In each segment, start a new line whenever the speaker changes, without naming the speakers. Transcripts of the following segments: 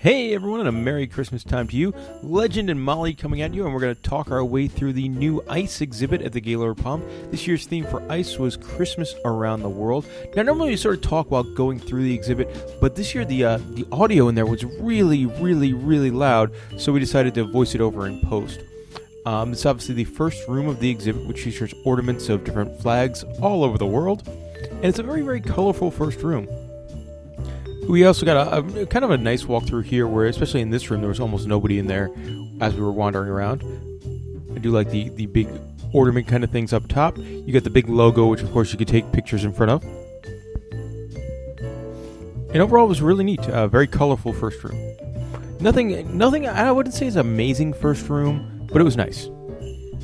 Hey everyone, and a Merry Christmas time to you. Legend and Molly coming at you, and we're going to talk our way through the new ice exhibit at the Gaylord Palms. This year's theme for ice was Christmas Around the World. Now, normally we sort of talk while going through the exhibit, but this year the audio in there was really loud, so we decided to voice it over in post. It's obviously the first room of the exhibit, which features ornaments of different flags all over the world, and it's a very colorful first room. We also got a kind of a nice walkthrough here where, especially in this room, there was almost nobody in there as we were wandering around. I do like the big ornament kind of things up top. You got the big logo, which of course you could take pictures in front of. And overall, it was really neat. Very colorful first room. Nothing I wouldn't say is amazing first room, but it was nice.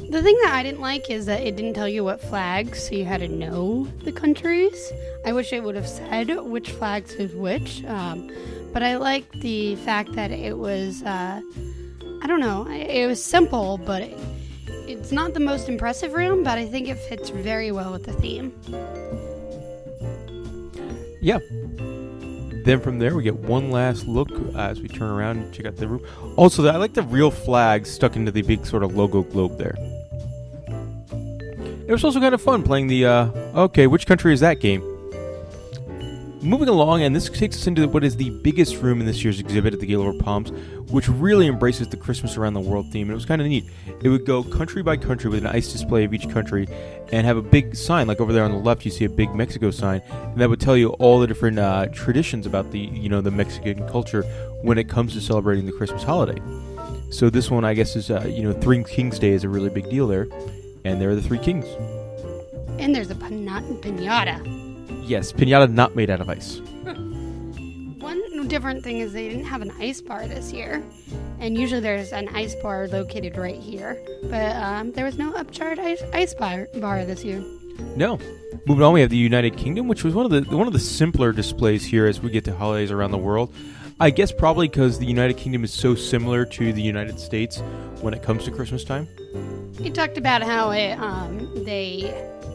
The thing that I didn't like is that it didn't tell you what flags, so you had to know the countries. I wish it would have said which flags is which, but I like the fact that it was, it was simple, but it's not the most impressive room, but I think it fits very well with the theme.
Yeah. Then from there, we get one last look as we turn around and check out the room. Also, I like the real flags stuck into the big sort of logo globe there. It was also kind of fun playing the, okay, which country is that game? Moving along, and this takes us into what is the biggest room in this year's exhibit at the Gaylord Palms, which really embraces the Christmas Around the World theme. And it was kind of neat. It would go country by country with an ice display of each country and have a big sign, like over there on the left, you see a big Mexico sign, and that would tell you all the different traditions about the Mexican culture when it comes to celebrating the Christmas holiday. So this one, I guess, is, Three Kings Day is a really big deal there, and there are the Three Kings.
And there's a piñata.
Yes, piñata not made out of ice.
One different thing is they didn't have an ice bar this year. And usually there's an ice bar located right here. But there was no upcharged ice bar this year.
No. Moving on, we have the United Kingdom, which was one of the simpler displays here as we get to holidays around the world. I guess probably because the United Kingdom is so similar to the United States when it comes to Christmas time.
He talked about how they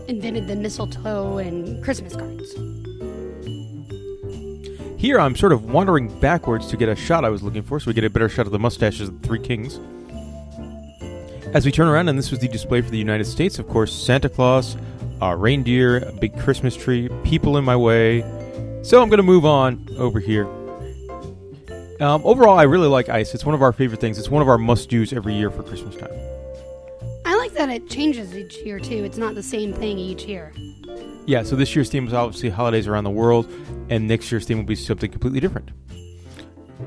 invented the mistletoe and Christmas cards.
Here I'm sort of wandering backwards to get a shot I was looking for, so we get a better shot of the mustaches of the Three Kings. As we turn around, and this was the display for the United States, of course, Santa Claus, reindeer, a big Christmas tree, people in my way. So I'm going to move on over here. Overall, I really like ice. It's one of our favorite things. It's one of our must-dos every year for Christmas time.
I like that it changes each year, too. It's not the same thing each year.
Yeah, so this year's theme is obviously holidays around the world, and next year's theme will be something completely different.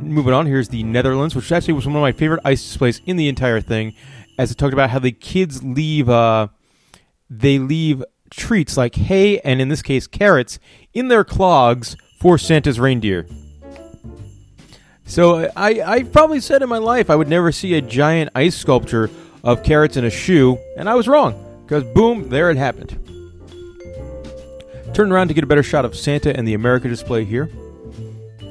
Moving on, here's the Netherlands, which actually was one of my favorite ice displays in the entire thing, as it talked about how the kids leave treats like hay, and in this case, carrots, in their clogs for Santa's reindeer. So I probably said in my life I would never see a giant ice sculpture of carrots in a shoe, and I was wrong, because boom, there it happened. Turn around to get a better shot of Santa and the America display here.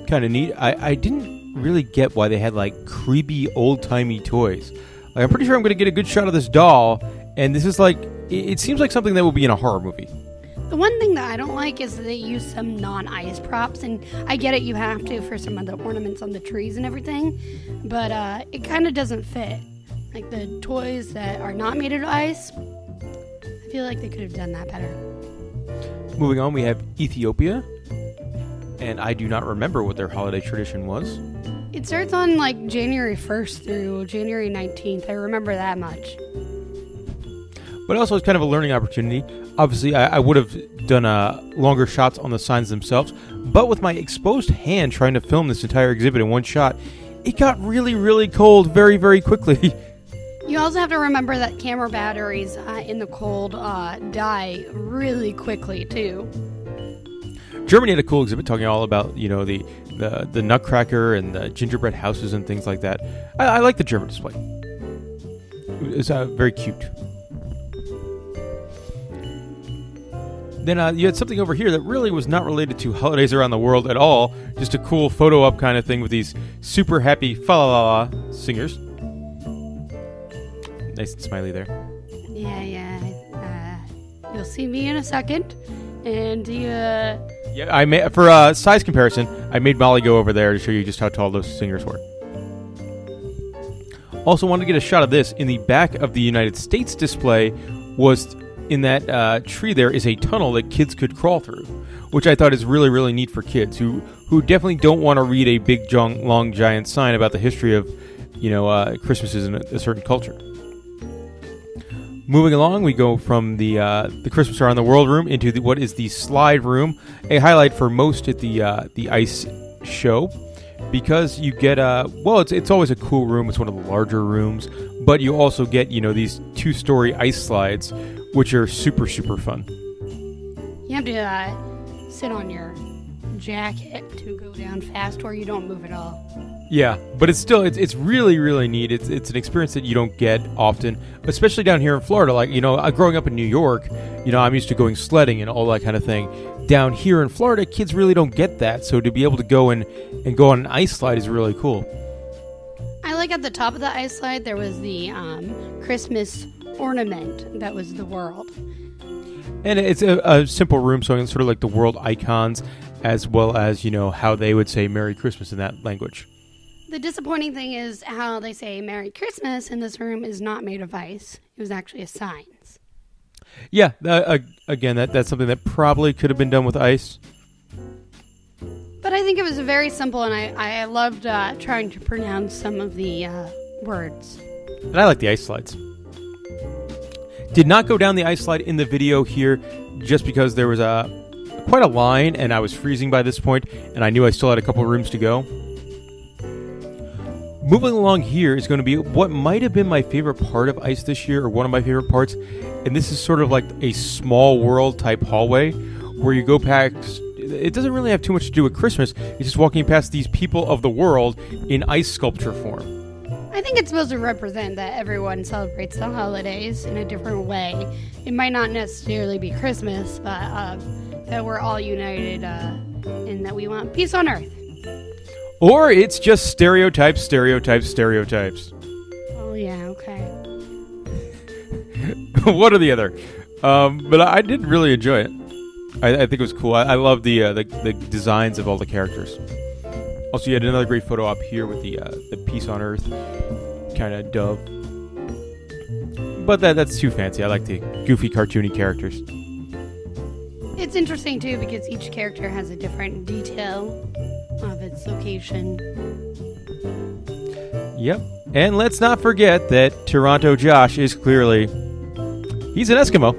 Kind of neat. I didn't really get why they had like creepy old-timey toys. Like, I'm pretty sure I'm going to get a good shot of this doll, and this is like, it seems like something that would be in a horror movie.
The one thing that I don't like is that they use some non-ice props, and I get it, you have to for some of the ornaments on the trees and everything, but it kind of doesn't fit. Like the toys that are not made of ice, I feel like they could have done that better.
Moving on, we have Ethiopia, and I do not remember what their holiday tradition was.
It starts on like January 1st through January 19th. I remember that much.
But also it's kind of a learning opportunity. Obviously, I would have done longer shots on the signs themselves, but with my exposed hand trying to film this entire exhibit in one shot, it got really cold very quickly.
You also have to remember that camera batteries in the cold die really quickly, too.
Germany had a cool exhibit talking all about, the Nutcracker and the gingerbread houses and things like that. I like the German display. It was very cute. Then you had something over here that really was not related to holidays around the world at all. Just a cool photo op kind of thing with these super happy fa-la-la-la singers. Nice and smiley there.
Yeah. You'll see me in a second. And
Yeah, I made for size comparison. I made Molly go over there to show you just how tall those singers were. Also, wanted to get a shot of this. In the back of the United States display was in that tree. There is a tunnel that kids could crawl through, which I thought is really, really neat for kids who definitely don't want to read a big, long, giant sign about the history of, Christmases in a certain culture. Moving along, we go from the Christmas Around the World room into what is the slide room, a highlight for most at the ice show, because you get it's always a cool room. It's one of the larger rooms, but you also get these 2-story ice slides, which are super, super fun.
You have to sit on your jacket to go down fast, or you don't move at all.
Yeah, but it's still it's really, really neat. It's an experience that you don't get often, especially down here in Florida. Like growing up in New York, I'm used to going sledding and all that kind of thing. Down here in Florida, kids really don't get that. So to be able to go and go on an ice slide is really cool.
I like at the top of the ice slide there was the Christmas ornament that was the world.
And it's a simple room, so it's sort of like the world icons, as well as how they would say Merry Christmas in that language.
The disappointing thing is how they say Merry Christmas in this room is not made of ice. It was actually a signs.
Yeah, again, that's something that probably could have been done with ice.
But I think it was very simple, and I loved trying to pronounce some of the words.
And I like the ice slides. Did not go down the ice slide in the video here just because there was quite a line, and I was freezing by this point, and I knew I still had a couple rooms to go. Moving along here is going to be what might have been my favorite part of ice this year, or one of my favorite parts, and this is sort of like a small world type hallway where you go past. It doesn't really have too much to do with Christmas. It's just walking past these people of the world in ice sculpture form.
I think it's supposed to represent that everyone celebrates the holidays in a different way. It might not necessarily be Christmas, but that we're all united and that we want peace on earth.
Or it's just stereotypes.
Oh, yeah, okay.
One or the other. But I did really enjoy it. I think it was cool. I love the designs of all the characters. Also, you had another great photo up here with the peace on earth kind of dove. But that's too fancy. I like the goofy, cartoony characters.
It's interesting, too, because each character has a different detail of its location.
Yep. And let's not forget that Toronto Josh is clearly... he's an Eskimo.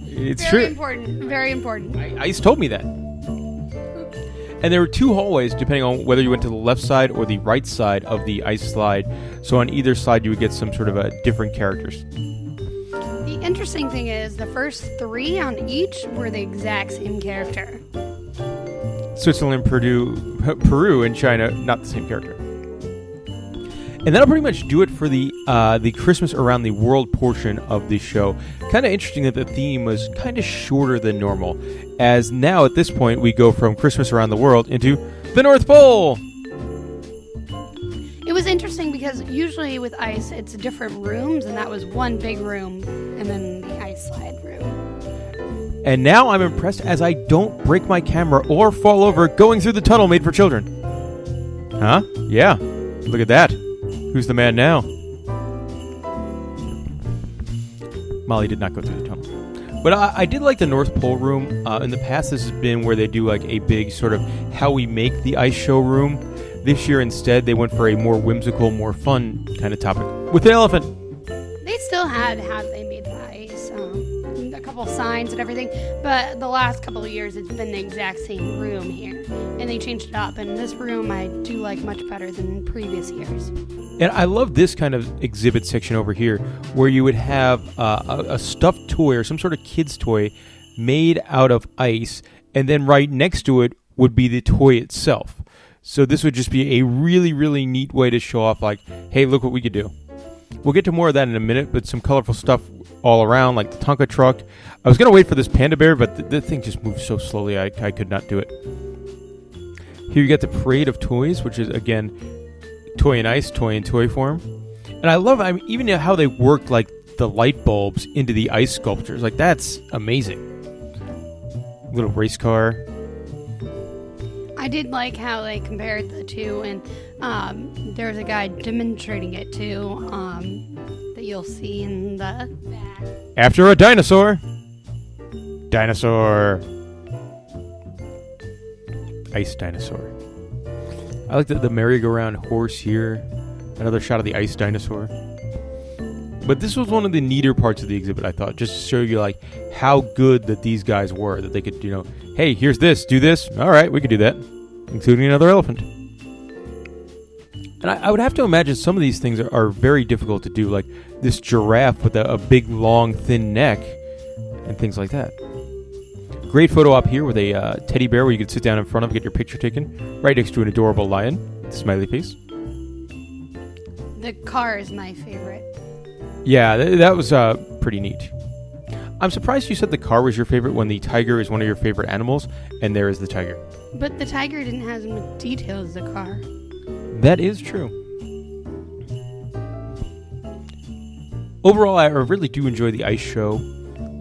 It's
very
true.
Important. Very important.
Ice told me that. And there were 2 hallways, depending on whether you went to the left side or the right side of the ice slide. So on either side, you would get some sort of different characters.
The interesting thing is the first 3 on each were the exact same character.
Switzerland, Peru, and China, not the same character. And that'll pretty much do it for the Christmas Around the World portion of the show. Kind of interesting that the theme was kind of shorter than normal, as now at this point we go from Christmas Around the World into the North Pole.
It was interesting because usually with ice it's different rooms, and that was one big room and then the ice slide room.
And now I'm impressed as I don't break my camera or fall over going through the tunnel made for children. Huh? Yeah. Look at that. Who's the man now? Molly did not go through the tunnel. But I did like the North Pole room. In the past, this has been where they do like a big sort of how we make the ice show room. This year, instead, they went for a more whimsical, more fun kind of topic with the elephant.
They still had how they made the ice, a couple signs and everything. But the last couple of years, it's been the exact same room here. And they changed it up. And this room I do like much better than previous years.
And I love this kind of exhibit section over here where you would have a stuffed toy or some sort of kid's toy made out of ice, and then right next to it would be the toy itself. So this would just be a really, really neat way to show off, like, hey, look what we could do. We'll get to more of that in a minute, but some colorful stuff all around, like the Tonka truck. I was going to wait for this panda bear, but the thing just moved so slowly I could not do it. Here you get the parade of toys, which is, again, toy and ice, toy in toy form. And I love, even how they worked, like, the light bulbs into the ice sculptures. Like, that's amazing. Little race car.
I did like how they compared the two, and there was a guy demonstrating it too, that you'll see in the back.
After a dinosaur. Dinosaur. Ice dinosaur. I like the merry-go-round horse here. Another shot of the ice dinosaur. But this was one of the neater parts of the exhibit, I thought, just to show you like how good that these guys were, that they could, hey, here's this, do this. All right, we could do that, including another elephant. And I would have to imagine some of these things are very difficult to do, like this giraffe with a big, long, thin neck and things like that. Great photo op here with a teddy bear where you could sit down in front of, get your picture taken, right next to an adorable lion, smiley face.
The car is my favorite.
Yeah, that was pretty neat. I'm surprised you said the car was your favorite when the tiger is one of your favorite animals, and there is the tiger.
But the tiger didn't have as much detail as the car.
That is true. Overall, I really do enjoy the ice show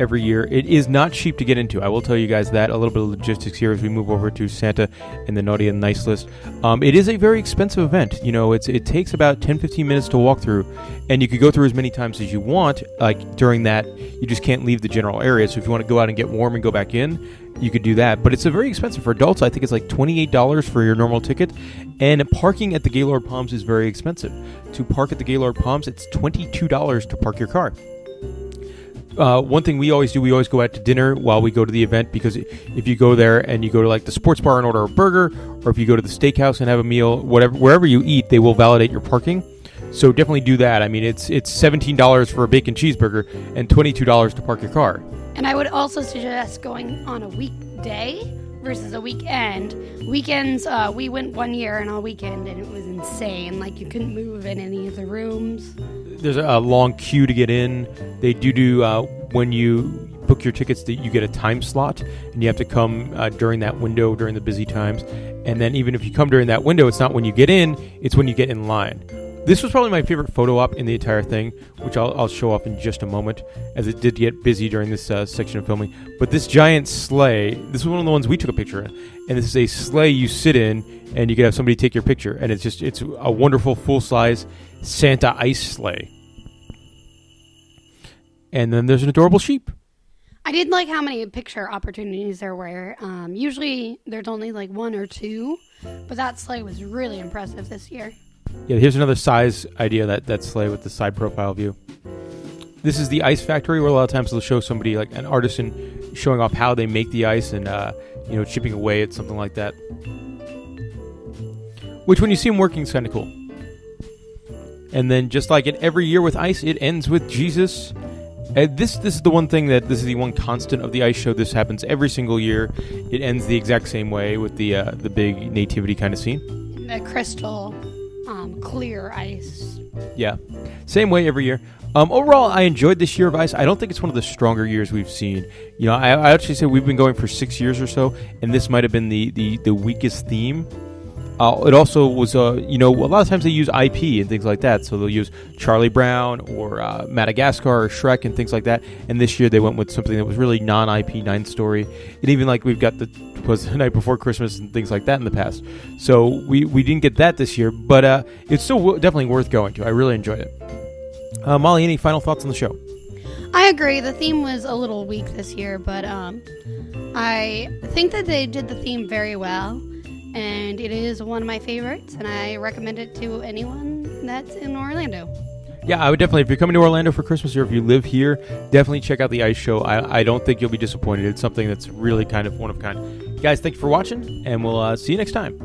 every year. It is not cheap to get into. I will tell you guys that. A little bit of logistics here as we move over to Santa and the Naughty and Nice list. It is a very expensive event. It takes about 10-15 minutes to walk through, and you could go through as many times as you want. Like during that, you just can't leave the general area. So if you want to go out and get warm and go back in, you could do that. But it's a very expensive for adults. I think it's like $28 for your normal ticket, and parking at the Gaylord Palms is very expensive. To park at the Gaylord Palms, it's $22 to park your car. One thing we always do, we always go out to dinner while we go to the event, because if you go there and you go to like the sports bar and order a burger, or if you go to the steakhouse and have a meal, wherever you eat, they will validate your parking. So definitely do that. I mean, it's $17 for a bacon cheeseburger and $22 to park your car.
And I would also suggest going on a weekday versus a weekend. Weekends, we went one year on a weekend, and it was insane. Like, you couldn't move in any of the rooms.
There's a long queue to get in. They do when you book your tickets, that you get a time slot, and you have to come during that window, during the busy times. And then even if you come during that window, it's not when you get in, it's when you get in line. This was probably my favorite photo op in the entire thing, which I'll show off in just a moment, as it did get busy during this section of filming. But this giant sleigh, this was one of the ones we took a picture in, and this is a sleigh you sit in, and you can have somebody take your picture, and it's a wonderful full-size Santa ice sleigh. And then there's an adorable sheep.
I did like how many picture opportunities there were. Usually there's only like one or two, but that sleigh was really impressive this year.
Yeah, here's another size idea, that sleigh with the side profile view. This is the ice factory, where a lot of times they'll show somebody, like an artisan, showing off how they make the ice and chipping away at something like that. Which, when you see them working, is kind of cool. And then, just like every year with ice, it ends with Jesus. This is the one thing this is the one constant of the ice show. This happens every single year. It ends the exact same way with the big nativity kind of scene.
The crystal clear ice.
Yeah, same way every year. Overall, I enjoyed this year of ice. I don't think it's one of the stronger years we've seen. I actually say we've been going for 6 years or so, and this might have been the weakest theme. It also was, a lot of times they use IP and things like that. So they'll use Charlie Brown or Madagascar or Shrek and things like that. And this year they went with something that was really non-IP, 9th story. And even like we've got the Night Before Christmas and things like that in the past. So we didn't get that this year, but it's still definitely worth going to. I really enjoyed it. Molly, any final thoughts on the show?
I agree. The theme was a little weak this year, but I think that they did the theme very well. And it is one of my favorites, and I recommend it to anyone that's in Orlando.
Yeah, I would definitely, if you're coming to Orlando for Christmas, or if you live here, definitely check out the ice show. I don't think you'll be disappointed. It's something that's really kind of one of a kind. Guys, thank you for watching, and we'll see you next time.